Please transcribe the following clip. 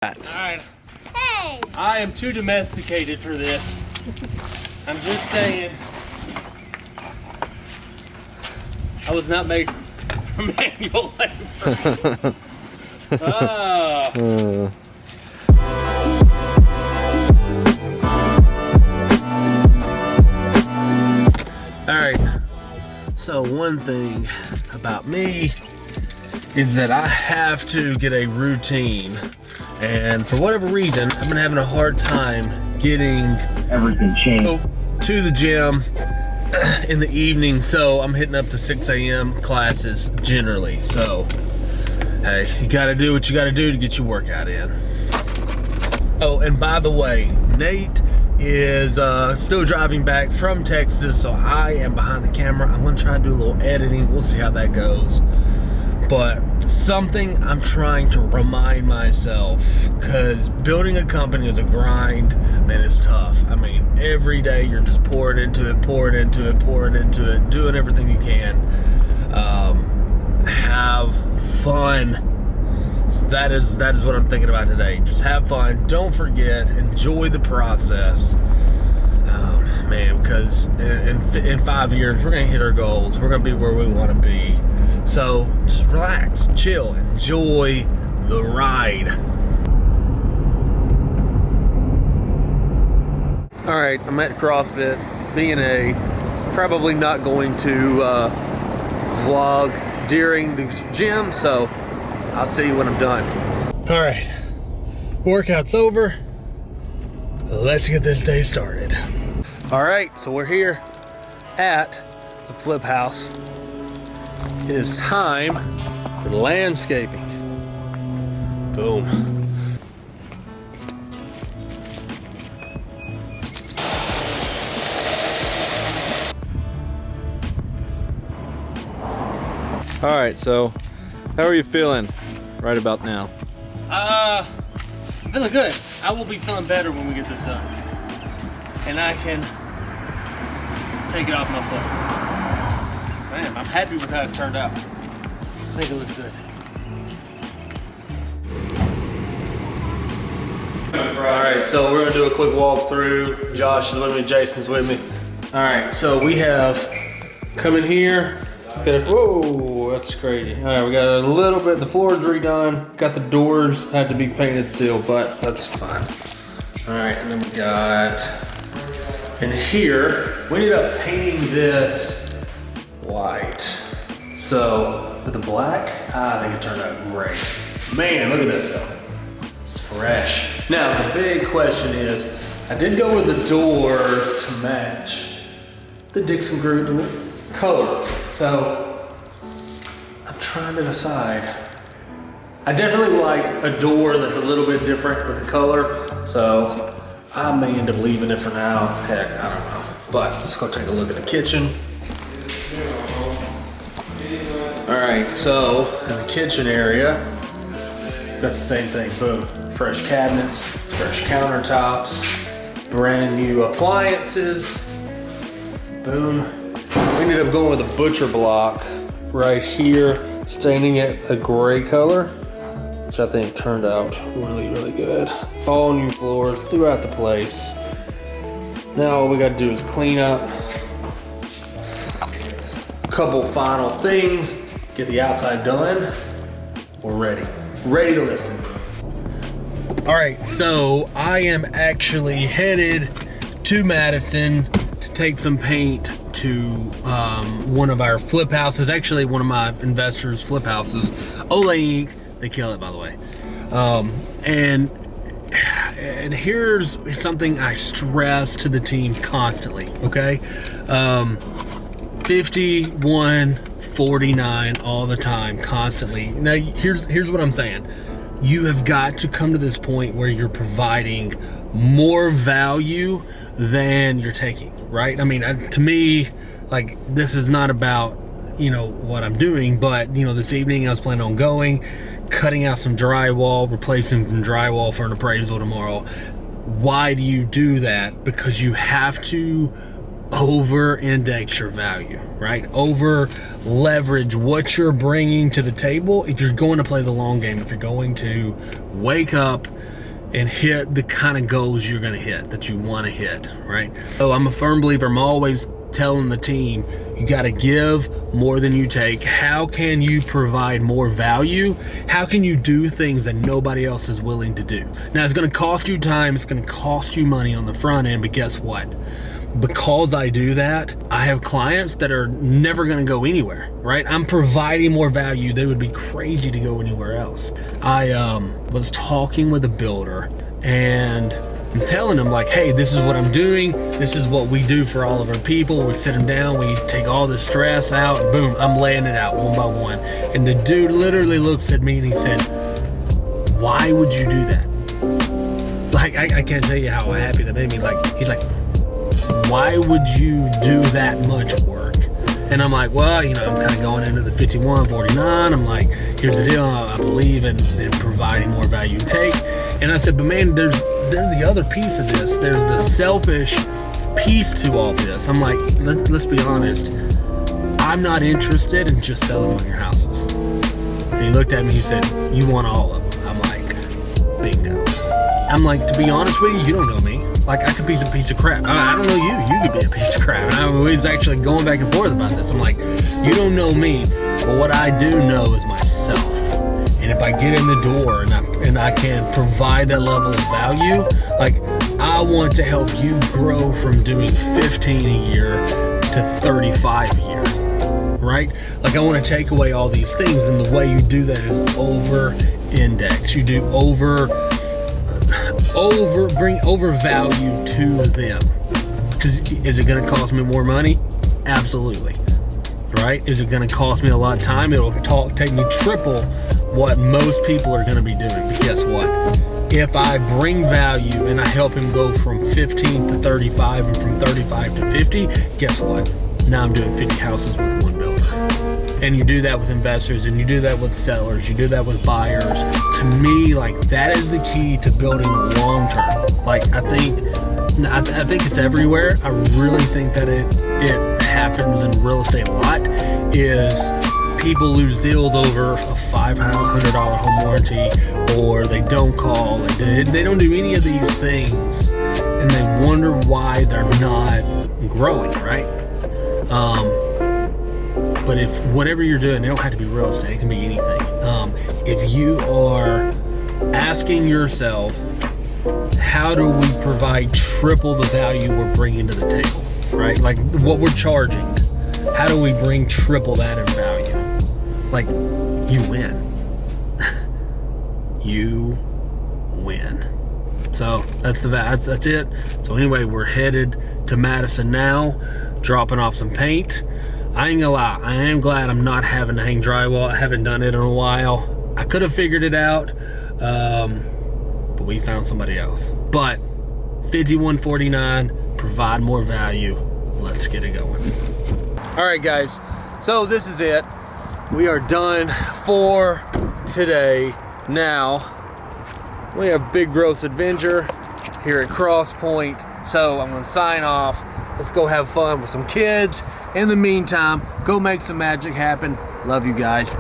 Alright. Hey! I am too domesticated for this. I'm just saying. I was not made for manual labor. Alright. So one thing about me is that I have to get a routine. And for whatever reason, I've been having a hard time getting everything changed to the gym in the evening. So I'm hitting up to 6 a.m. classes generally. So, hey, you gotta do what you gotta do to get your workout in. Oh, and by the way, Nate is still driving back from Texas, so I am behind the camera. I'm gonna try to do a little editing. We'll see how that goes. But something I'm trying to remind myself, because building a company is a grind, man, it's tough. I mean, every day you're just pouring into it, doing everything you can. Have fun. That is what I'm thinking about today. Just have fun. Don't forget. Enjoy the process. Man, because in 5 years, we're going to hit our goals. We're going to be where we want to be. So just relax, chill, enjoy the ride. All right, I'm at CrossFit, B&A. Probably not going to vlog during the gym, so I'll see you when I'm done. All right, workout's over. Let's get this day started. All right, so we're here at the Flip House. It is time for landscaping. Boom. All right, so how are you feeling right about now? I'm feeling good. I will be feeling better when we get this done. And I can take it off my plate. Man, I'm happy with how it turned out. I think it looks good. Alright, so we're gonna do a quick walkthrough. Josh is with me, Jason's with me. Alright, so we have come in here. Whoa, that's crazy. Alright, we got a little bit, the floor is redone. Got the doors, had to be painted still, but that's fine. Alright, and then we got, in here, we ended up painting this white. So with the black, I think it turned out great. Man, look at this though. It's fresh. Now the big question is, I did go with the doors to match the Dixon Group color. So I'm trying to decide. I definitely like a door that's a little bit different with the color. So I may end up leaving it for now. Heck, I don't know. But let's go take a look at the kitchen. All right, so in the kitchen area, got the same thing, boom. Fresh cabinets, fresh countertops, brand new appliances, boom. We ended up going with a butcher block right here, staining it a gray color, which I think turned out really, really good. All new floors throughout the place. Now all we gotta do is clean up a couple final things, get the outside done. We're ready to listen. All right, so I am actually headed to Madison to take some paint to one of our flip houses, actually one of my investors' flip houses, Ole Inc. They kill it, by the way. And here's something I stress to the team constantly, okay? 51-49 all the time, constantly. Now, here's what I'm saying. You have got to come to this point where you're providing more value than you're taking, right? I mean, to me, like, this is not about, what I'm doing, but, this evening I was planning on going, cutting out some drywall, replacing some drywall for an appraisal tomorrow. Why do you do that? Because you have to over index your value, right? Over leverage what you're bringing to the table if you're going to play the long game, if you're going to wake up and hit the kind of goals you're going to hit, that you want to hit, right? So I'm a firm believer. I'm always telling the team, you got to give more than you take. How can you provide more value? How can you do things that nobody else is willing to do? Now, it's going to cost you time. It's going to cost you money on the front end, but guess what? Because I do that, I have clients that are never going to go anywhere, right? I'm providing more value. They would be crazy to go anywhere else. I was talking with a builder, and I'm telling them, like, hey, this is what I'm doing. This is what we do for all of our people. We sit them down. We take all the stress out. And boom, I'm laying it out one by one. And the dude literally looks at me and he said, why would you do that? Like, I can't tell you how happy that made me. Like, he's like, why would you do that much work? And I'm like, well, you know, I'm kind of going into the 51-49. I'm like, here's the deal. I believe in providing more value you take. And I said, but man, there's the other piece of this. There's the selfish piece to all this. I'm like, let's be honest. I'm not interested in just selling one of your houses. And he looked at me, he said, you want all of them? I'm like, bingo. I'm like, to be honest with you, you don't know me. Like, I could be a piece of crap. I don't know you. You could be a piece of crap. And I was actually going back and forth about this. I'm like, you don't know me, but what I do know is myself. And if I get in the door and I can provide that level of value, like, I want to help you grow from doing 15 a year to 35 a year, right? Like, I want to take away all these things, and the way you do that is over index. You do bring over value to them. Because is it going to cost me more money? Absolutely. Right? Is it going to cost me a lot of time? It'll take me triple what most people are going to be doing. But guess what? If I bring value and I help him go from 15 to 35 and from 35 to 50, guess what? Now I'm doing 50 houses with one builder. And you do that with investors, and you do that with sellers, you do that with buyers. To me, like, that is the key to building long term. Like, I think it's everywhere. I really think that it happens in real estate a lot. Is people lose deals over a $500 home warranty, or they don't call, they don't do any of these things, and they wonder why they're not growing, right? But if whatever you're doing, it don't have to be real estate, it can be anything. If you are asking yourself, how do we provide triple the value we're bringing to the table, right? Like what we're charging, how do we bring triple that in value? Like, you win. You win. So that's it. So anyway, we're headed to Madison now, dropping off some paint. I ain't gonna lie, I am glad I'm not having to hang drywall. I haven't done it in a while. I could have figured it out, but we found somebody else. But 5149, provide more value. Let's get it going. All right, guys. So this is it. We are done for today. Now we have Big Gross Adventure here at Cross Point. So I'm gonna sign off. Let's go have fun with some kids. In the meantime, go make some magic happen. Love you guys.